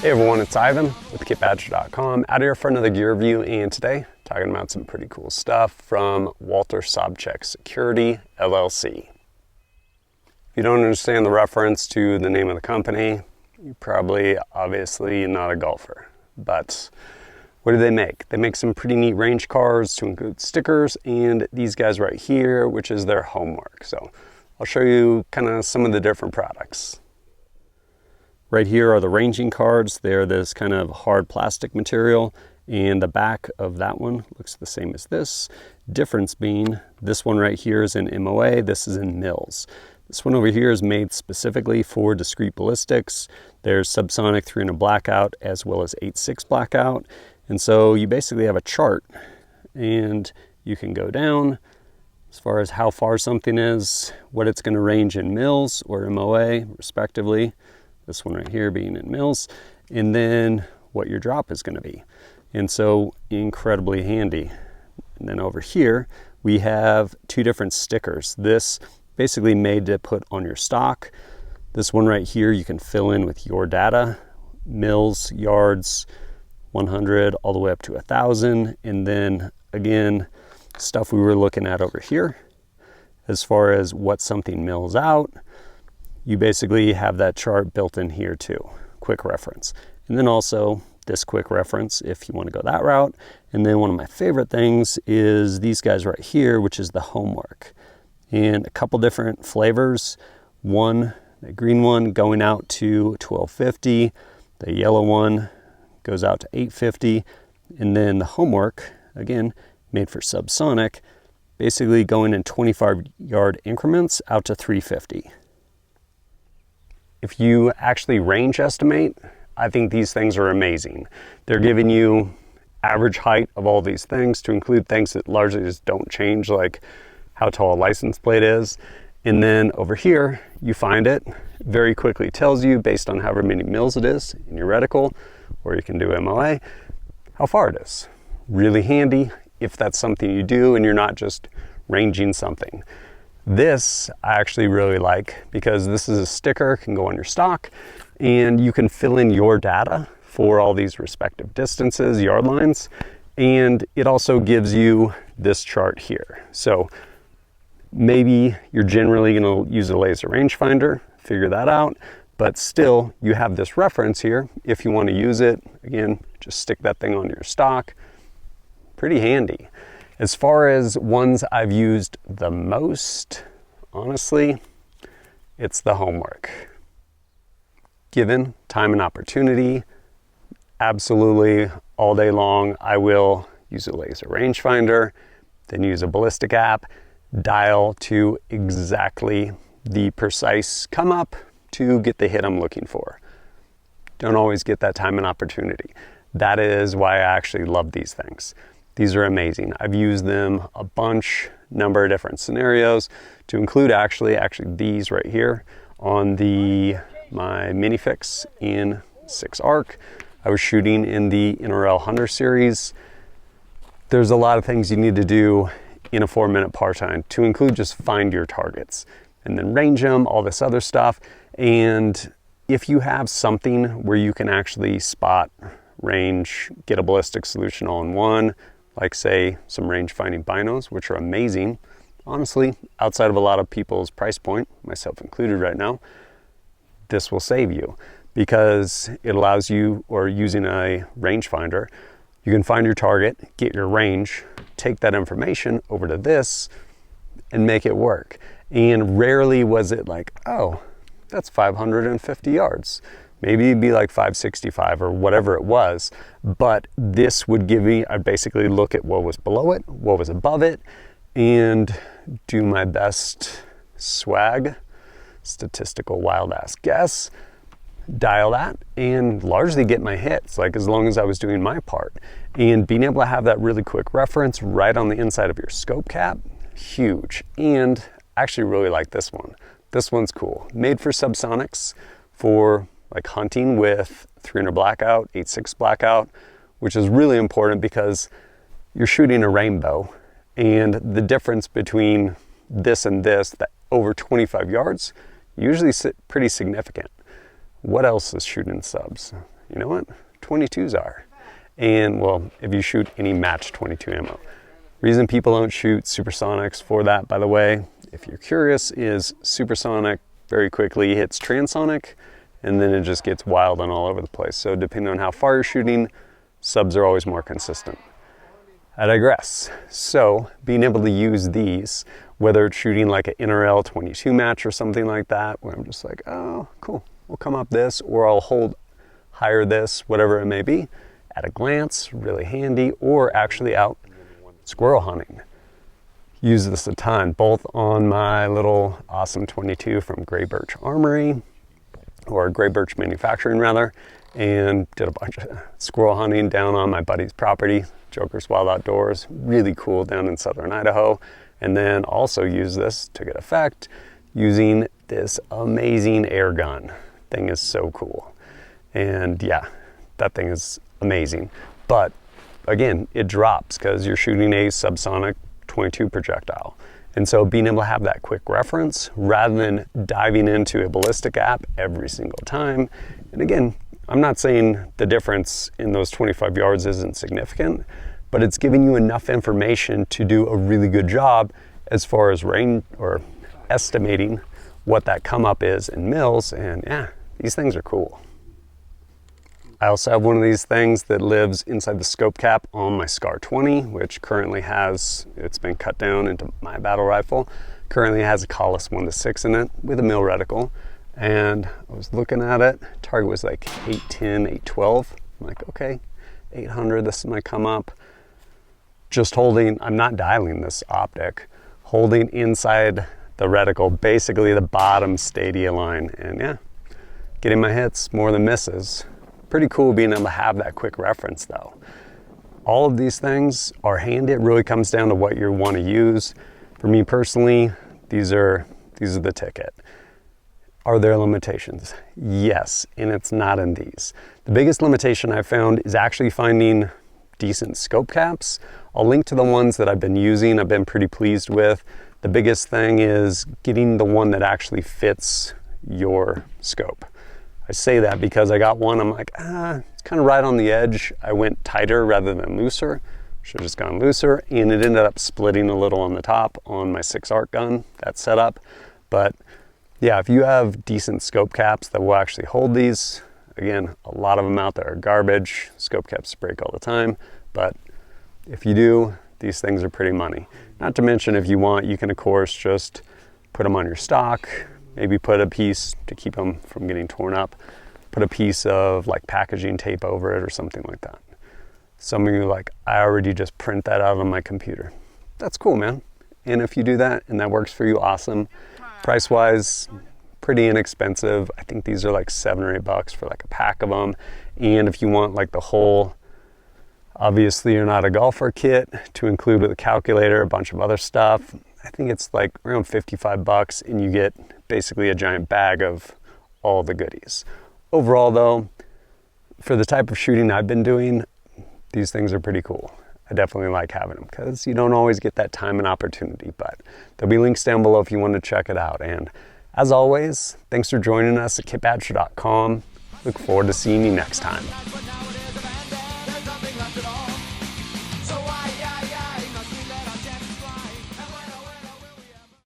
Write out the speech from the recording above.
Hey everyone, it's Ivan with kitbadger.com, out here for another gear review, and today talking about some pretty cool stuff from Walter Sobchak Security, LLC. If you don't understand the reference to the name of the company, you're probably obviously not a golfer. But what do they make? They make some pretty neat range cards to include stickers and these guys right here, which is their homework. So I'll show you kind of some of the different products. Right here are the ranging cards. They're this kind of hard plastic material, and the back of that one looks the same as this. Difference being, this one right here is in MOA, this is in mils. This one over here is made specifically for discrete ballistics. There's subsonic 300 blackout as well as 8.6 blackout. And so you basically have a chart, and you can go down as far as how far something is, what it's going to range in mils or MOA respectively. This one right here being in mils, and then what your drop is going to be. And so incredibly handy. And then over here we have two different stickers. This basically made to put on your stock. This one right here you can fill in with your data, mils, yards, 100 all the way up to 1,000. And then again, stuff we were looking at over here as far as what something mils out. You basically have that chart built in here too, quick reference. And then also this quick reference if you want to go that route. And then one of my favorite things is these guys right here, which is the homework. And a couple different flavors. One, the green one going out to 1250. The yellow one goes out to 850. And then the homework, again, made for subsonic, basically going in 25-yard increments out to 350. If you actually range estimate, I think these things are amazing. They're giving you average height of all these things to include things that largely just don't change, like how tall a license plate is. And then over here, you find it very quickly tells you based on however many mils it is in your reticle, or you can do MOA, how far it is. Really handy if that's something you do and you're not just ranging something. This I actually really like because this is a sticker, can go on your stock, and you can fill in your data for all these respective distances, yard lines, and it also gives you this chart here. So maybe you're generally going to use a laser rangefinder, figure that out, but still you have this reference here. If you want to use it, again, just stick that thing on your stock. Pretty handy. As far as ones I've used the most, honestly, it's the homework. Given time and opportunity, absolutely all day long, I will use a laser rangefinder, then use a ballistic app, dial to exactly the precise come up to get the hit I'm looking for. Don't always get that time and opportunity. That is why I actually love these things. These are amazing. I've used them a number of different scenarios, to include actually these right here on my MiniFix in 6 arc. I was shooting in the NRL Hunter series. There's a lot of things you need to do in a 4-minute part-time, to include just find your targets and then range them, all this other stuff. And if you have something where you can actually spot, range, get a ballistic solution all in one, like say some range finding binos, which are amazing. Honestly, outside of a lot of people's price point, myself included right now, this will save you because it allows you, or using a rangefinder, you can find your target, get your range, take that information over to this and make it work. And rarely was it like, oh, that's 550 yards. Maybe it'd be like 565 or whatever it was, but this would give me, I'd basically look at what was below it, what was above it, and do my best swag, statistical wild ass guess, dial that, and largely get my hits, like as long as I was doing my part. And being able to have that really quick reference right on the inside of your scope cap, huge. And I actually really like this one. This one's cool. Made for subsonics, for like hunting with 300 blackout, 8.6 blackout, which is really important because you're shooting a rainbow, and the difference between this and this, that over 25 yards, usually pretty significant. What else is shooting subs? you know what? 22s are. And well, if you shoot any match 22 ammo. Reason people don't shoot supersonics for that, by the way, if you're curious, is supersonic very quickly hits transonic, and then it just gets wild and all over the place. So depending on how far you're shooting, subs are always more consistent. I digress. So being able to use these, whether it's shooting like an NRL 22 match or something like that, where I'm just like, oh, cool, we'll come up this, or I'll hold higher this, whatever it may be, at a glance, really handy, or actually out squirrel hunting. Use this a ton, both on my little awesome 22 from Grey Birch Armory, or Grey Birch Manufacturing rather, and did a bunch of squirrel hunting down on my buddy's property, Joker's Wild Outdoors, really cool down in southern Idaho. And then also use this to good effect using this amazing air gun. Thing is so cool. And yeah, that thing is amazing. But again, it drops because you're shooting a subsonic 22 projectile. And so being able to have that quick reference rather than diving into a ballistic app every single time. And again, I'm not saying the difference in those 25 yards isn't significant, but it's giving you enough information to do a really good job as far as range or estimating what that come up is in mils. And yeah, these things are cool. I also have one of these things that lives inside the scope cap on my SCAR 20, which currently has, it's been cut down into my battle rifle, currently has a Collis 1-6 in it with a mil reticle. And I was looking at it, target was like 810, 812. I'm like, okay, 800, this might come up. Just holding, I'm not dialing this optic, holding inside the reticle, basically the bottom stadia line. And yeah, getting my hits more than misses. Pretty cool being able to have that quick reference though. All of these things are handy. It really comes down to what you want to use. For me personally, these are the ticket. Are there limitations? Yes, and it's not in these. The biggest limitation I've found is actually finding decent scope caps. I'll link to the ones that I've been using, I've been pretty pleased with. The biggest thing is getting the one that actually fits your scope. I say that because I got one, I'm like, it's kind of right on the edge. I went tighter rather than looser. Should have just gone looser, and it ended up splitting a little on the top on my 6-ARC gun, that setup. But yeah, if you have decent scope caps that will actually hold these, again, a lot of them out there are garbage. Scope caps break all the time, but if you do, these things are pretty money. Not to mention, if you want, you can of course just put them on your stock, maybe put a piece to keep them from getting torn up, put a piece of like packaging tape over it or something like that. Some of you are like, I already just print that out on my computer. That's cool, man. And if you do that and that works for you, awesome. Price wise, pretty inexpensive. I think these are like $7 or $8 for like a pack of them. And if you want like the whole, obviously you're not a golfer kit to include with a calculator, a bunch of other stuff, I think it's like around $55 and you get basically a giant bag of all the goodies. Overall though, for the type of shooting I've been doing, these things are pretty cool. I definitely like having them because you don't always get that time and opportunity, but there'll be links down below if you want to check it out. And as always, thanks for joining us at kitbadger.com. Look forward to seeing you next time.